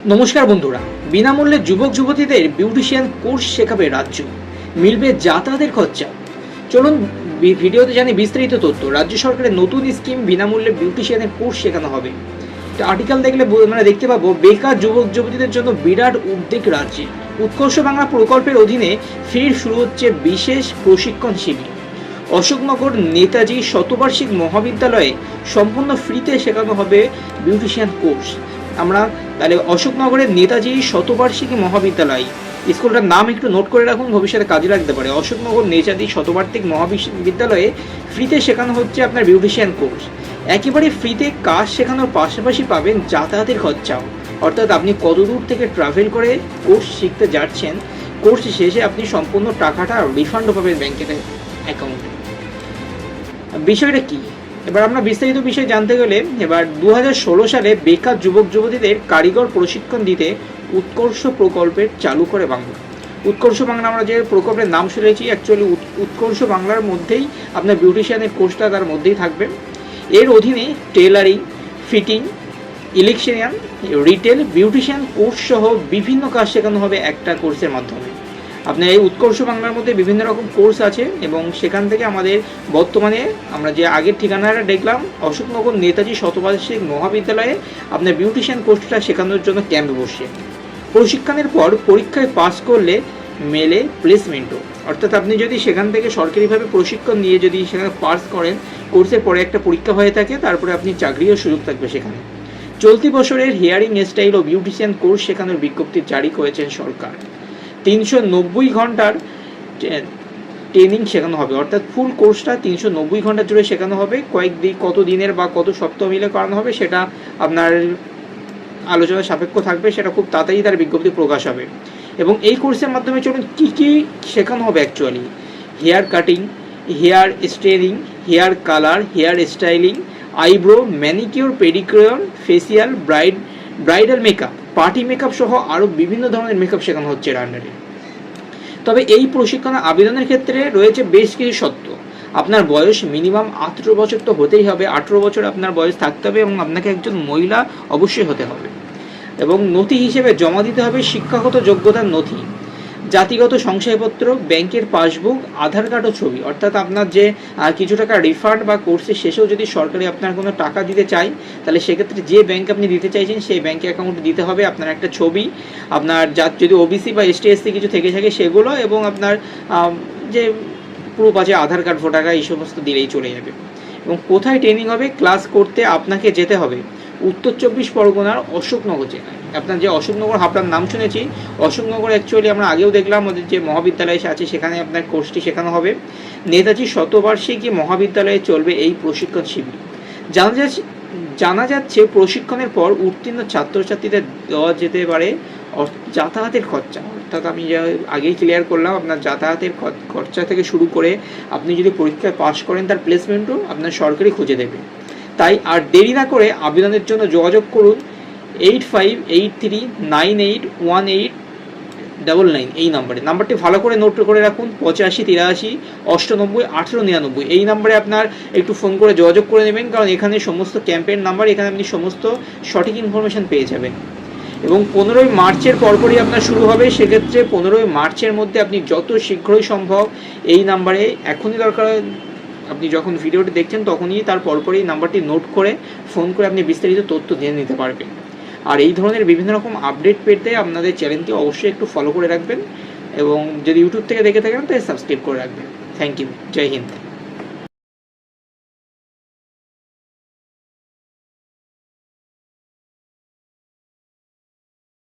নমস্কার বন্ধুরা, বিনামূল্যে যুবক যুবতীদের বিউটিশিয়ান কোর্স শেখাবে রাজ্য, মিলবে যাতায়াতের খরচা। চলুন ভিডিওতে জানি বিস্তারিত তথ্য। রাজ্য সরকারের নতুন স্কিম, বিনামূল্যে বিউটিশিয়ানের কোর্স শেখানো হবে। আর্টিকেল দেখলে আমরা দেখতে পাবো বেকার যুবক যুবতীদের জন্য বিরাট উদ্যোগ রাজ্যে। উৎকর্ষ বাংলা প্রকল্পের অধীনে ফের শুরু হচ্ছে বিশেষ প্রশিক্ষণ শিবির। অশোকনগর নেতাজি শতবার্ষিক মহাবিদ্যালয়ে সম্পূর্ণ ফ্রিতে শেখানো হবে বিউটিশিয়ান কোর্স। আমরা তাহলে অশোকনগরের নেতাজি শতবার্ষিকী মহাবিদ্যালয়, স্কুলটার নাম একটু নোট করে রাখুন, ভবিষ্যতে কাজে লাগতে পারে। অশোকনগর নেতাজি শতবার্ষিক মহাবিদ্যালয়ে ফ্রিতে শেখানো হচ্ছে আপনার বিউটিশিয়ান কোর্স। একেবারে ফ্রিতে কাজ শেখানোর পাশাপাশি পাবেন যাতায়াতের খরচাও, অর্থাৎ আপনি কত দূর থেকে ট্রাভেল করে কোর্স শিখতে যাচ্ছেন, কোর্স শেষে আপনি সম্পূর্ণ টাকাটা রিফান্ডও পাবেন ব্যাংকের অ্যাকাউন্টে। বিষয়টা কি, এবার আমরা বিস্তারিত বিষয় জানতে গেলে এবার 2016 সালে বেকার যুবক যুবতীদের কারিগর প্রশিক্ষণ দিতে উৎকর্ষ প্রকল্পের চালু করে বাংলা। উৎকর্ষ বাংলা আমরা যে প্রকল্পের নাম শুনেছি, অ্যাকচুয়ালি উৎকর্ষ বাংলার মধ্যেই আপনার বিউটিশিয়ানের কোর্সটা তার মধ্যেই থাকবে। এর অধীনে tailoring, fitting, electrician, retail, beautician course সহ বিভিন্ন কাজ শেখানো হবে একটা কোর্সের মাধ্যমে। আপনার এই উৎকর্ষ বাংলার মধ্যে বিভিন্ন রকম কোর্স আছে এবং সেখান থেকে আমাদের বর্তমানে আমরা যে আগের ঠিকানাটা দেখলাম, অশোকনগর নেতাজি শতবার্ষিক মহাবিদ্যালয়ে আপনার বিউটিশিয়ান কোর্সটা শেখানোর জন্য ক্যাম্প বসে। প্রশিক্ষণের পর পরীক্ষায় পাস করলে মেলে প্লেসমেন্টও, অর্থাৎ আপনি যদি সেখান থেকে সরকারিভাবে প্রশিক্ষণ নিয়ে যদি সেখানে পাস করেন, কোর্সের পরে একটা পরীক্ষা হয়ে থাকে, তারপরে আপনি চাকরিও সুযোগ থাকবে সেখানে। চলতি বছরের হেয়ারিং স্টাইল ও বিউটিশিয়ান কোর্স শেখানোর বিজ্ঞপ্তি জারি করেছেন সরকার। 390 ঘন্টার ট্রেনিং শেখানো হবে, অর্থাৎ ফুল কোর্সটা 390 ঘন্টা জুড়ে শেখানো হবে। কত দিনের বা কত সপ্তাহ মিলে করানো হবে সেটা আপনার আলোচনা সাপেক্ষ থাকবে, সেটা খুব তাড়াতাড়ি তার বিজ্ঞপ্তি প্রকাশ হবে। এবং এই কোর্সের মাধ্যমে চলুন কী কী শেখানো হবে actually: hair cutting, hair straightening, hair colour, hair styling, eyebrow, manicure, pedicure, facial, bridal makeup, party makeup সহ আরও বিভিন্ন ধরনের মেকআপ শেখানো হচ্ছে এর আন্ডারে। তবে এই প্রশিক্ষণে আবেদনের ক্ষেত্রে রয়েছে বেশ কিছু শর্ত। আপনার বয়স মিনিমাম 18 বছর তো হতেই হবে, 18 বছর আপনার বয়স থাকতে হবে এবং আপনাকে একজন মহিলা অবশ্যই হতে হবে। এবং নথি হিসেবে জমা দিতে হবে শিক্ষাগত যোগ্যতার নথি, জাতিগত শংসাপত্র, ব্যাংকের পাসবুক, আধার কার্ড ও ছবি। অর্থাৎ আপনার যে কিছু টাকা রিফান্ড বা কোর্সের শেষেও যদি সরকারি আপনার কোনো টাকা দিতে চাই, তাহলে সেক্ষেত্রে যে ব্যাংক আপনি দিতে চাইছেন সেই ব্যাংকে অ্যাকাউন্টে দিতে হবে আপনার একটা ছবি, আপনার যদি ওবিসি বা এসটি এসসি কিছু থেকে থাকে সেগুলো, এবং আপনার যে প্রুফ আছে আধার কার্ড, ভোটার কার্ড, এই সমস্ত দিলেই চলে যাবে। এবং কোথায় ট্রেনিং হবে? ক্লাস করতে আপনাকে যেতে হবে উত্তর 24 পরগনার অশোকনগর জেলায়। আপনার যে অশোকনগর আপনার নাম শুনেছি, অশোকনগর অ্যাকচুয়ালি আমরা আগেও দেখলাম ওদের যে মহাবিদ্যালয় আছে সেখানে আপনার কোর্সটি শেখানো হবে। নেতাজি শতবার্ষিকী মহাবিদ্যালয়ে চলবে এই প্রশিক্ষণ শিবির। জানা যাচ্ছে প্রশিক্ষণের পর উত্তীর্ণ ছাত্রছাত্রীদের দেওয়া যেতে পারে যাতায়াতের খরচা, অর্থাৎ আমি আগেই ক্লিয়ার করলাম, আপনার যাতায়াতের খরচা থেকে শুরু করে আপনি যদি পরীক্ষায় পাশ করেন তার প্লেসমেন্টও আপনার সরকারি খুঁজে দেবে। তাই আর দেরি না করে আবেদনের জন্য যোগাযোগ করুন 8583981899 এই নাম্বারটি ভালো করে নোট করে রাখুন। 8583 98 18 99 এই নাম্বারে আপনার একটু ফোন করে যোগাযোগ করে নেবেন, কারণ এখানে সমস্ত ক্যাম্পের নাম্বার, এখানে আপনি সমস্ত সঠিক ইনফরমেশন পেয়ে যাবেন। এবং 15ই মার্চের পরপরই আপনার শুরু হবে, সেক্ষেত্রে 15ই মার্চের মধ্যে আপনি যত শীঘ্রই সম্ভব এই নাম্বারে, এখনই দরকার, আপনি যখন ভিডিওটি দেখছেন তখনই তার পরপরই নাম্বারটি নোট করে ফোন করে আপনি বিস্তারিত তথ্য জেনে নিতে পারবেন। আর এই ধরনের বিভিন্ন রকম আপডেট পেতে আপনাদের চ্যানেলটি অবশ্যই একটু ফলো করে রাখবেন, এবং যদি ইউটিউব থেকে দেখে থাকেন তাহলে সাবস্ক্রাইব করে রাখবেন। থ্যাংক ইউ, জয় হিন্দ।